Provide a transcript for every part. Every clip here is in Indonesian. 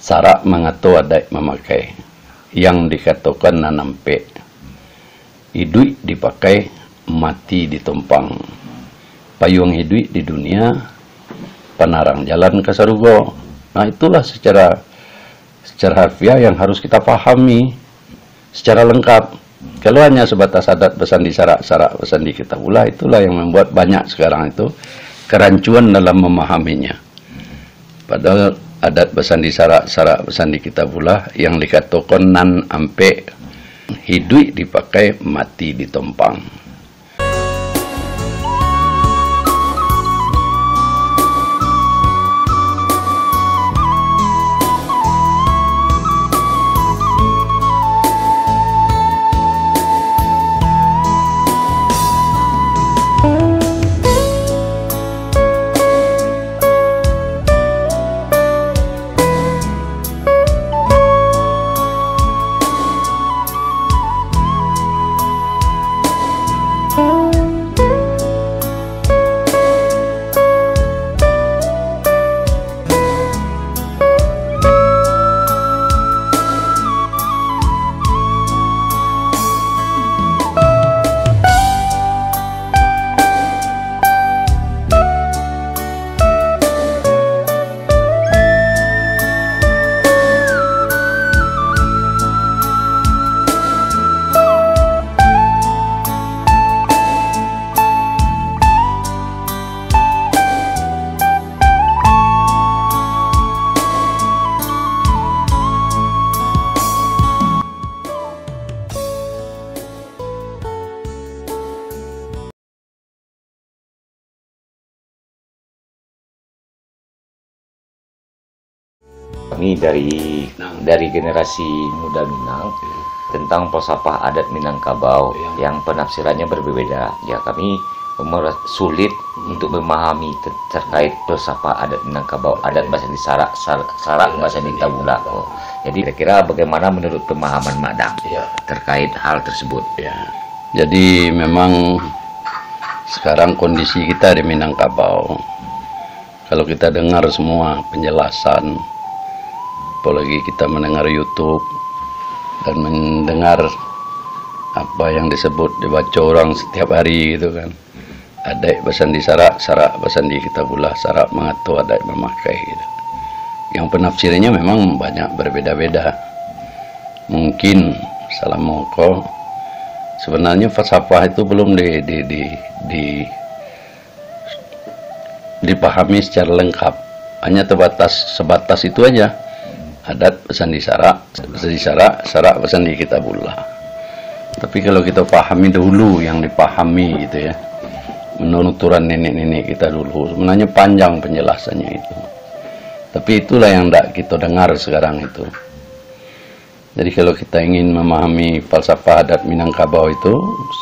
Sarak mengato adai memakai, yang dikatakan nanampe. Hidup dipakai, mati ditumpang. Payung hidup di dunia, penarang jalan ke surga. Nah, itulah secara harfiah yang harus kita pahami secara lengkap. Kalau hanya sebatas adat besan di sarak besan di kitabullah, itulah yang membuat banyak sekarang itu kerancuan dalam memahaminya. Padahal adat besan di sarak besan di kitabullah yang dikatakan nan ampe, hidup dipakai, mati ditumpang. Kami dari generasi muda Minang tentang falsafah adat Minangkabau yang penafsirannya berbeda. Ya, kami sulit untuk memahami terkait falsafah adat Minangkabau, adat bahasa di sarak bahasa di tabula. Jadi kira-kira bagaimana menurut pemahaman Madam terkait hal tersebut? Jadi memang sekarang kondisi kita di Minangkabau, kalau kita dengar semua penjelasan, apalagi kita mendengar YouTube dan mendengar apa yang disebut dibaca orang setiap hari gitu kan, adai besan di sarak besan di kitabullah, sarak mengatur adai memakai gitu. Yang penafsirannya memang banyak berbeda-beda. Mungkin salah moko sebenarnya falsafah itu belum dipahami secara lengkap, hanya sebatas itu aja. Adat besan di sarak besan di kitabullah. Tapi kalau kita pahami dulu yang dipahami gitu ya, menurut turan nenek-nenek kita dulu, sebenarnya panjang penjelasannya itu. Tapi itulah yang tidak kita dengar sekarang itu. Jadi kalau kita ingin memahami falsafah adat Minangkabau itu,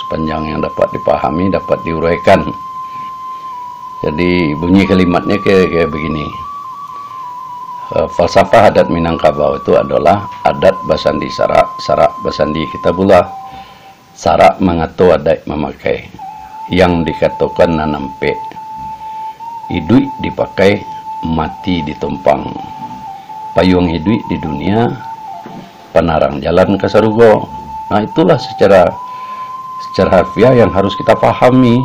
sepanjang yang dapat dipahami, dapat diuraikan. Jadi bunyi kalimatnya kayak begini. Falsafah adat Minangkabau itu adalah adat besan di sarak besan di kitabullah. Sarak mengato adai memakai, yang dikatakan nanampe. Hidup dipakai, mati ditumpang. Payung hidup di dunia, penarang jalan ke surga. Nah, itulah secara harfiah yang harus kita pahami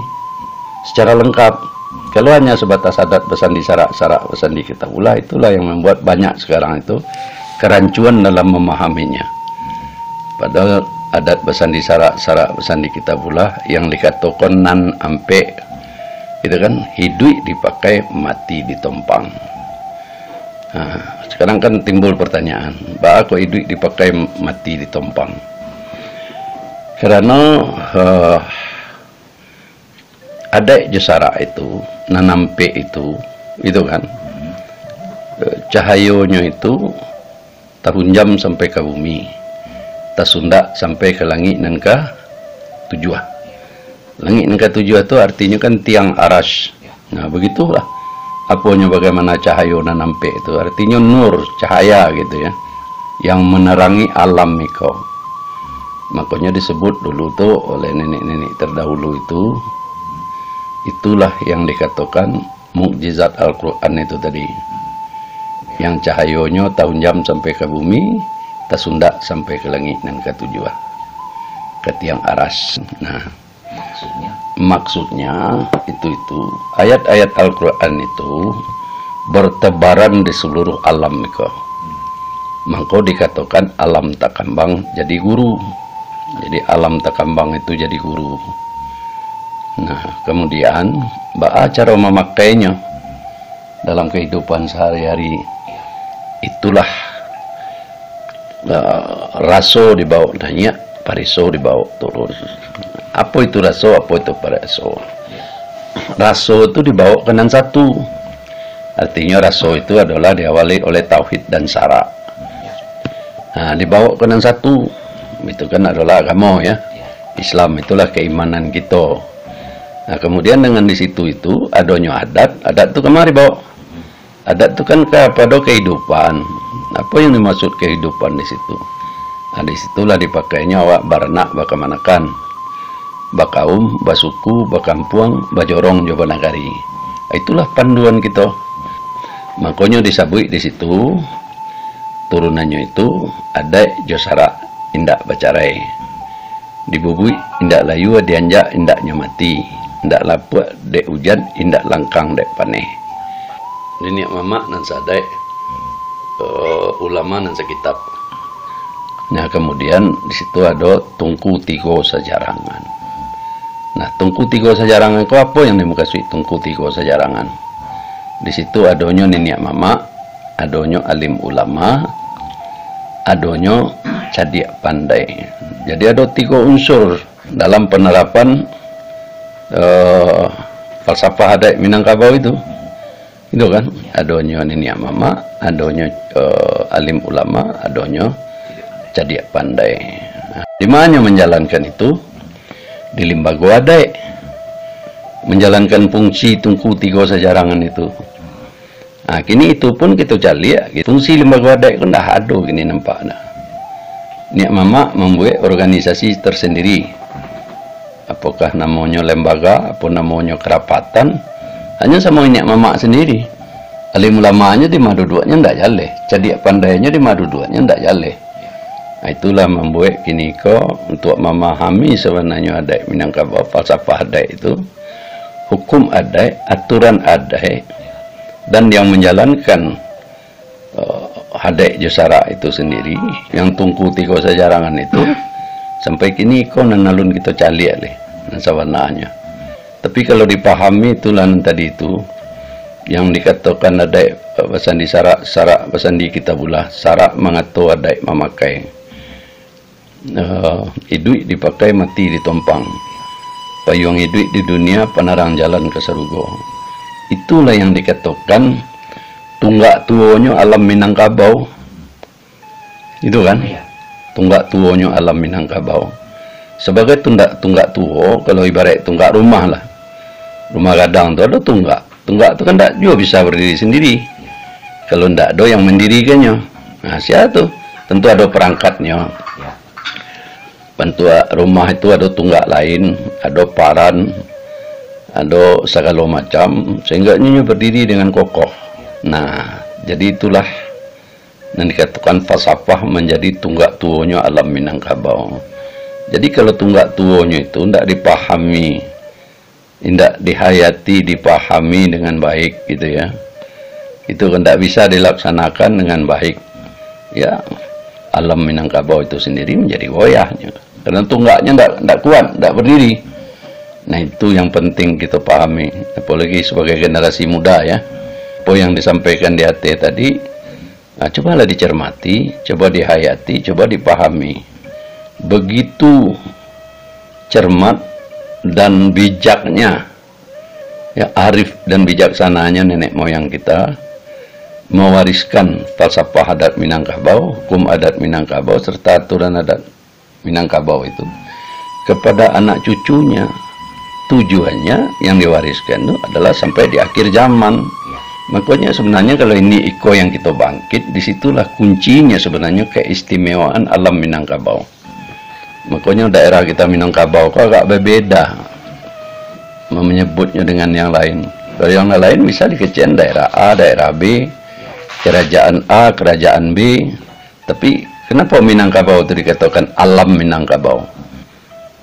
secara lengkap. Kalau hanya sebatas adat besan di sarak besan di kitabullah, itulah yang membuat banyak sekarang itu kerancuan dalam memahaminya. Padahal adat besan di sarak besan di kitabullah yang dikatakan nan ampe, gitu kan, hidup dipakai, mati ditumpang. Nah, sekarang kan timbul pertanyaan, bahwa kok hidup dipakai, mati ditumpang? Karena ada jasara itu, nanampe itu kan, cahayanya itu tahun jam sampai ke bumi, tasunda sampai ke langit dan ke tujuh. Langit dan ke tujuh itu artinya kan tiang aras. Nah, begitulah apanya bagaimana cahaya nanampe itu, artinya nur, cahaya gitu ya, yang menerangi alam mikau. Makanya disebut dulu tuh oleh nenek-nenek terdahulu itu, itulah yang dikatakan mukjizat Al-Quran itu tadi, yang cahayonyo tahun jam sampai ke bumi, tasundak sampai ke langit dan ke tujuan, ke tiang aras. Nah, maksudnya itu ayat-ayat Al-Quran itu bertebaran di seluruh alam itu. Maka dikatakan alam takambang jadi guru. Jadi alam takambang itu jadi guru. Nah, kemudian cara memakainya dalam kehidupan sehari-hari, itulah raso dibawa nanya, pariso dibawa turun. Apa itu raso, apa itu pariso? Raso itu dibawa ke nan satu. Artinya raso itu adalah diawali oleh tauhid dan syara. Nah, dibawa ke nan satu. Itu kan adalah agama ya. Islam itulah keimanan kita. Nah, kemudian dengan di situ itu adanya adat itu kemari bawa. Adat itu kan kepada kehidupan. Apa yang dimaksud kehidupan di situ? Nah, disitulah dipakainya awak baranak bakamanakan, bakaum, basuku, bakampuang, bajorong, jawa nagari. Itulah panduan kita. Makanya disabui di situ turunannya itu ada josara indak bacarai, dibubui indak layu dianjak indaknya mati, indak lapuk dek hujan indak langkang dek paneh. Ini mama nan sadai ulama nan sekitab. Nah, kemudian di situ ada tungku tiga sejarangan. Nah, tungku tiga sejarangan itu apa yang dimukasui tungku tiga sejarangan? Di situ adonyo nenek mama, adonyo alim ulama, adonyo cadiak pandai. Jadi ada tiga unsur dalam penerapan falsafah adat Minangkabau itu kan, adonyo nenek mama, adonyo alim ulama, adonyo cadiak pandai. Nah, di mana menjalankan itu? Di limbago adat, menjalankan fungsi tungku tiga sejarangan itu. Nah, kini itu pun kita cari ya, fungsi lembaga adat itu dah ada kini nampak dah. Niat mama membuat organisasi tersendiri. Apakah namanya lembaga, apa namanya kerapatan, hanya sama niat mama sendiri. Alim ulamanya di madu-duanya ndak jale, cadiak pandainya di madu-duanya ndak jale. Nah, itulah membuat kini untuk memahami sebenarnya adat Minangkabau, falsafah adat itu, hukum adat, aturan adat, dan yang menjalankan adat josara itu sendiri, yang tungku tiga sejarangan itu, sampai kini nanalun kita cali alih sebenarnya. Tapi kalau dipahami itulah tadi itu, yang dikatakan adat basandi sarak basandi kita bulah, sarak mengatur adat memakai. Hidup dipakai, mati ditompang. Payung hidup di dunia, penerang jalan ke surga. Itulah yang dikatakan tunggak tuonyo alam Minangkabau. Itu kan? Tunggak tuonyo alam Minangkabau. Sebagai tunggak tuo, kalau ibarat tunggak rumah lah. Rumah gadang itu ada tunggak. Tunggak itu kan tak juga bisa berdiri sendiri. Kalau tidak ada yang mendirikannya. Nah, siapa tuh? Tentu ada perangkatnya. Bentuk rumah itu ada tunggak lain, ada paran, ada segala macam, sehingga ini berdiri dengan kokoh. Nah, jadi itulah yang dikatakan falsafah menjadi tunggak tuonya alam Minangkabau. Jadi kalau tunggak tuonya itu tidak dipahami, tidak dihayati, dipahami dengan baik gitu ya, itu kan tidak bisa dilaksanakan dengan baik. Ya, alam Minangkabau itu sendiri menjadi goyahnya, karena tunggaknya tidak kuat, tidak berdiri. Nah, itu yang penting kita pahami, apalagi sebagai generasi muda ya. Apa yang disampaikan di hati tadi, nah, cobalah dicermati, coba dihayati, coba dipahami. Begitu cermat dan bijaknya, ya, arif dan bijaksananya nenek moyang kita mewariskan falsafah adat Minangkabau, hukum adat Minangkabau, serta aturan adat Minangkabau itu kepada anak cucunya. Tujuannya yang diwariskan itu adalah sampai di akhir zaman. Makanya sebenarnya kalau ini iko yang kita bangkit, disitulah kuncinya sebenarnya keistimewaan alam Minangkabau. Makanya daerah kita Minangkabau kok agak berbeda menyebutnya dengan yang lain. Kalau yang lain bisa dikecen daerah A, daerah B, kerajaan A, kerajaan B, tapi kenapa Minangkabau itu dikatakan alam Minangkabau?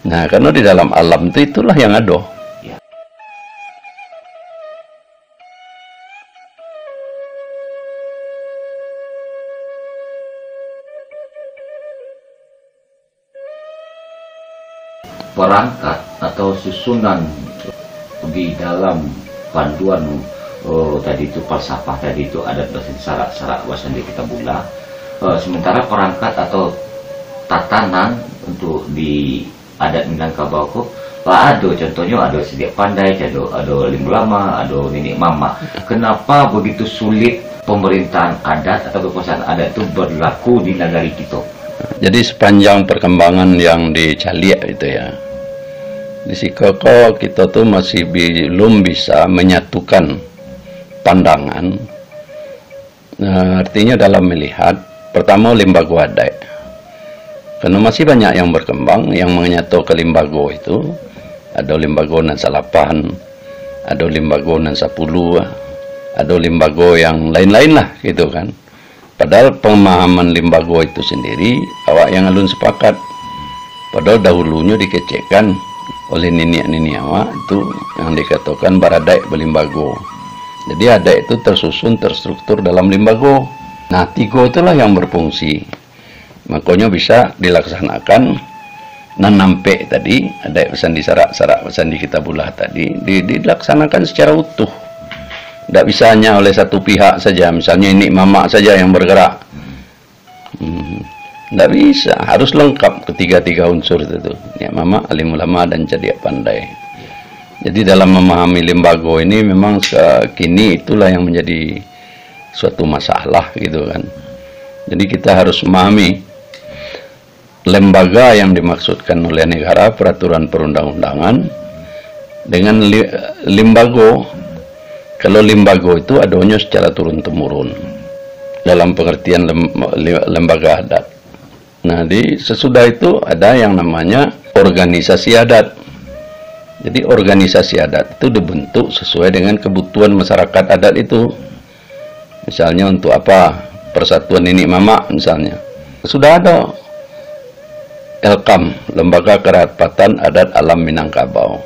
Nah, karena di dalam alam itu itulah yang ada. Perangkat atau susunan di dalam panduan tadi itu falsafah, tadi itu adat Basandi Sarak Basandi Kitabullah. Sementara perangkat atau tatanan untuk di adat Minangkabau kok ada, contohnya ada sedia pandai, ada limbu lama, ada nenek mama. Kenapa begitu sulit pemerintahan adat atau kekuasaan adat itu berlaku di negari kita? Jadi sepanjang perkembangan yang di Caliak itu ya, di Sikoko kita tuh masih belum bisa menyatukan pandangan. Nah, artinya dalam melihat, pertama limbago adat, karena masih banyak yang berkembang, yang menyatu ke limbago itu, ada limbago nan salapan, ada limbago nan 10, ada limbago yang lain-lain lah gitu kan. Padahal pemahaman limbago itu sendiri awak yang alun sepakat. Padahal dahulunya dikecekkan oleh nenek-nenek awak itu yang dikatakan baradai belimbago. Jadi adat itu tersusun, terstruktur dalam limbago. Nah, 3 itulah yang berfungsi. Makanya bisa dilaksanakan nanampe tadi, adat Basandi Sarak Basandi Kitabullah tadi dilaksanakan secara utuh. Tidak bisa hanya oleh satu pihak saja, misalnya ini mama saja yang bergerak. Tidak bisa, harus lengkap ketiga-tiga unsur itu. Ya, mama, alim ulama, dan cadiak pandai. Jadi dalam memahami limbago ini memang kini itulah yang menjadi suatu masalah gitu kan. Jadi kita harus memahami lembaga yang dimaksudkan oleh negara, peraturan perundang-undangan, dengan limbago. Kalau limbago itu adanya secara turun-temurun dalam pengertian lembaga adat. Nah, sesudah itu ada yang namanya organisasi adat. Jadi organisasi adat itu dibentuk sesuai dengan kebutuhan masyarakat adat itu. Misalnya untuk apa? Persatuan Nenek Mama misalnya. Sudah ada Elkam, Lembaga Kerapatan Adat Alam Minangkabau.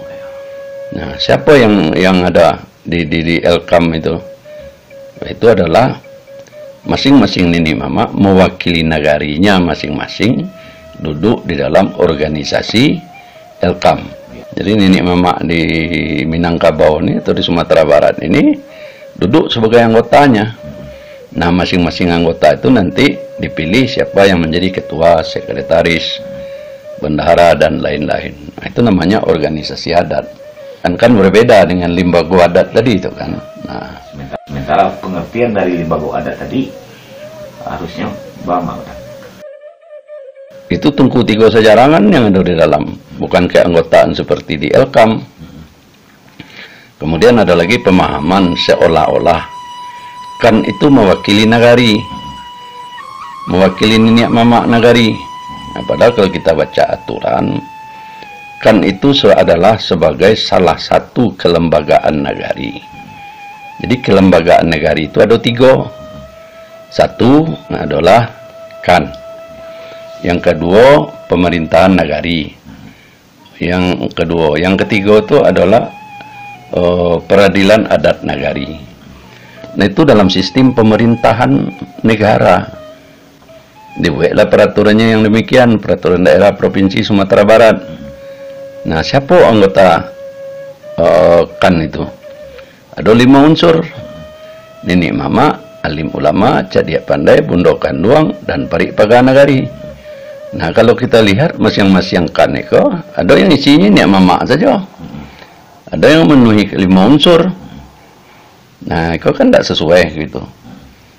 Nah, siapa yang ada di Elkam itu? Itu adalah masing-masing Nenek Mama mewakili nagarinya masing-masing duduk di dalam organisasi Elkam. Jadi Nenek Mama di Minangkabau ini atau di Sumatera Barat ini duduk sebagai anggotanya. Nah, masing-masing anggota itu nanti dipilih siapa yang menjadi ketua, sekretaris, bendahara, dan lain-lain. Nah, itu namanya organisasi adat. Kan berbeda dengan limbago adat tadi itu kan. Nah, sementara pengertian dari limbago adat tadi harusnya bama. Itu tungku 3 sejarangan yang ada di dalam, bukan keanggotaan seperti di Elkam. Kemudian ada lagi pemahaman seolah-olah kan itu mewakili nagari, mewakili nenek mama nagari. Nah, padahal kalau kita baca aturan, kan itu adalah sebagai salah satu kelembagaan nagari. Jadi kelembagaan nagari itu ada 3. Satu adalah kan. Yang kedua pemerintahan nagari. Yang ketiga itu adalah peradilan adat nagari. Nah, itu dalam sistem pemerintahan negara. Dibuatlah peraturannya yang demikian, peraturan daerah Provinsi Sumatera Barat. Nah, siapa anggota kan itu? Ada 5 unsur. Nenek mama, alim ulama, cadiak pandai, bundo kanduang, dan parik paga nagari. Nah, kalau kita lihat masing-masing kan itu, ada yang isinya nenek mama saja. Ada yang memenuhi 5 unsur. Nah, itu kan tidak sesuai gitu.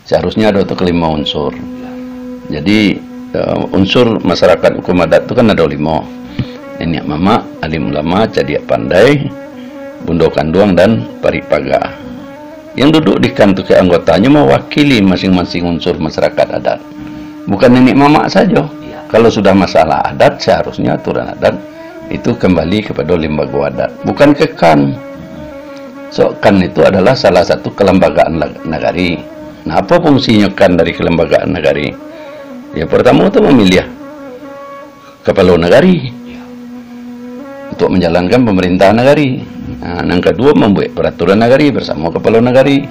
Seharusnya ada untuk 5 unsur. Jadi unsur masyarakat hukum adat itu kan ada 5. Nenek mama, alim ulama, cadiak pandai, bundo kanduang, dan paripaga. Yang duduk di kantor keanggotanya mewakili masing-masing unsur masyarakat adat. Bukan nenek mama saja. Kalau sudah masalah adat, seharusnya aturan adat itu kembali kepada lembaga adat, bukan ke kan. So, kan itu adalah salah satu kelembagaan nagari. Nah, apa fungsinya kan dari kelembagaan negari? Ya pertama itu memilih kepala negari untuk menjalankan pemerintahan negari. Nah, yang kedua membuat peraturan negari bersama kepala negari.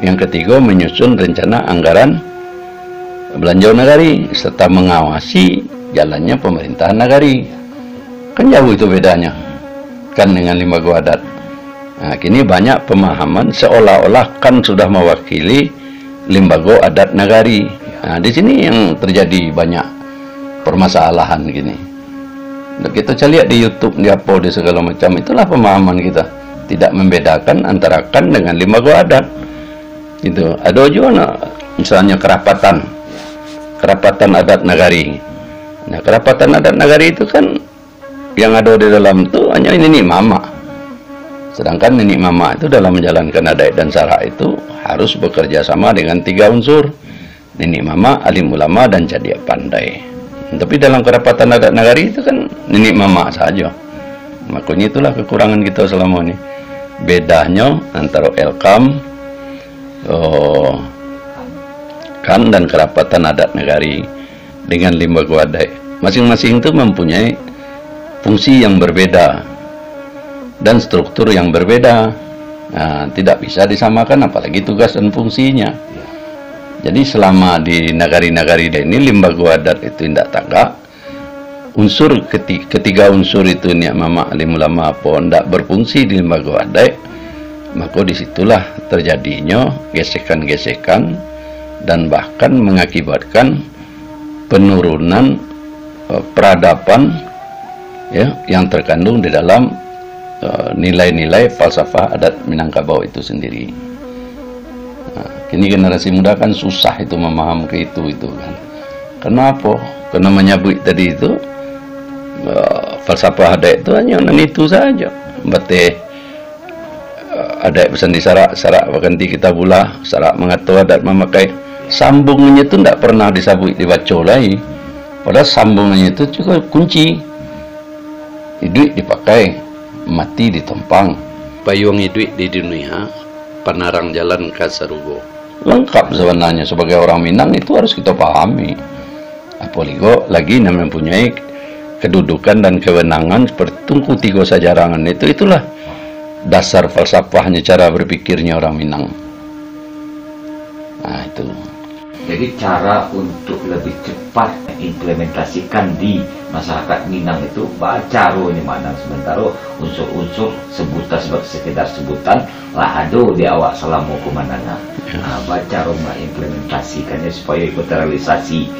Yang ketiga menyusun rencana anggaran belanja negari serta mengawasi jalannya pemerintahan negari. Kan jauh itu bedanya kan dengan lembaga adat. Nah, kini banyak pemahaman seolah-olah kan sudah mewakili lembaga adat negari. Nah, di sini yang terjadi banyak permasalahan gini. Nah, kita lihat di YouTube, di apa, di segala macam, itulah pemahaman kita. Tidak membedakan antara kan dengan lembaga adat. Itu ada juga misalnya kerapatan adat negari. Nah, kerapatan adat negari itu kan yang ada di dalam itu hanya nenek mama. Sedangkan nenek mama itu dalam menjalankan adat dan syarak itu harus bekerja sama dengan 3 unsur. Nenek mama, alim ulama, dan cadia pandai. Tapi dalam kerapatan adat negari itu kan nenek mama saja. Makanya itulah kekurangan kita selama ini. Bedanya antara Elkam, kan dan kerapatan adat negari dengan lembaga adat. Masing-masing itu mempunyai fungsi yang berbeda dan struktur yang berbeda. Nah, tidak bisa disamakan apalagi tugas dan fungsinya. Jadi selama di negari-negari ini lembaga adat itu tidak tagak, unsur ketiga unsur itu niat mama, alim ulama apa tidak berfungsi di lembaga adat, maka disitulah terjadinya gesekan-gesekan dan bahkan mengakibatkan penurunan peradaban ya yang terkandung di dalam nilai-nilai falsafah adat Minangkabau itu sendiri. Nah, kini generasi muda kan susah itu memahami itu kan. Kenapa? Karena menyebut tadi itu falsafah adat itu hanya itu saja. Berarti adat pesan di sarak baganti kita pula sarak mengatur adat memakai sambungnya itu tidak pernah disabut dibaca lagi. Padahal sambungnya itu juga kunci. Hidup dipakai, mati ditumpang. Payung hidup di dunia, penarang jalan ke surga. Lengkap sebenarnya sebagai orang Minang itu harus kita pahami. Apalagi lagi namanya mempunyai kedudukan dan kewenangan seperti Tungku Tiga Sajarangan itulah dasar falsafahnya, cara berpikirnya orang Minang. Nah itu. Jadi cara untuk lebih cepat implementasikan di masyarakat Minang itu baca ini mana sementara unsur-unsur sebutan sekedar sebutan lah ada di awak selama kemanana. Nah, baca rumah implementasikannya supaya ikut realisasi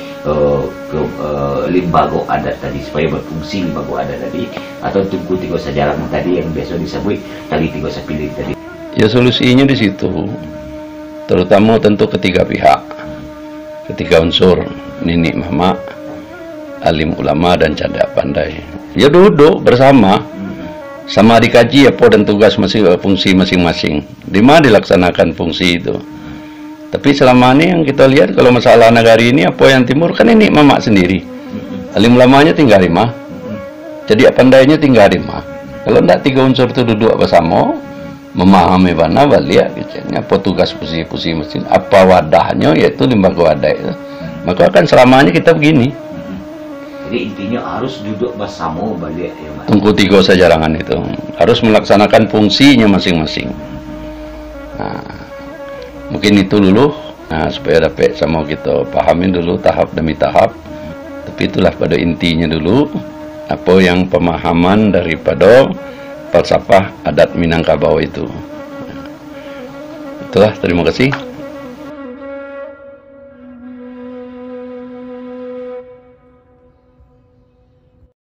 lembaga adat tadi, supaya berfungsi lembaga adat tadi, atau Tungku Tiga Sajarangan tadi yang biasa disebut Tali Tiga Sapilih tadi. Ya solusinya di situ, terutama tentu ketiga pihak. Ketiga unsur, nenek mama, alim ulama, dan cadia pandai. Ya duduk bersama, sama dikaji apa dan tugas fungsi masing-masing. Di mana dilaksanakan fungsi itu. Tapi selama ini yang kita lihat kalau masalah negari ini apa yang timur kan nenek mama sendiri. Alim ulamanya tinggal di mah, cadia pandainya tinggal di mah. Kalau tidak 3 unsur itu duduk bersama, memahami mana balik apa tugas fungsi mesin, apa wadahnya, yaitu lembaga adat itu. Maka akan selamanya kita begini. Jadi intinya harus duduk bersama balik ya, Mas. Tungku Tiga Sajarangan itu harus melaksanakan fungsinya masing-masing. Nah, mungkin itu dulu, nah, supaya dapat sama kita pahamin dulu tahap demi tahap. Tapi itulah pada intinya dulu apa yang pemahaman daripada falsafah adat Minangkabau itu. Itulah, terima kasih.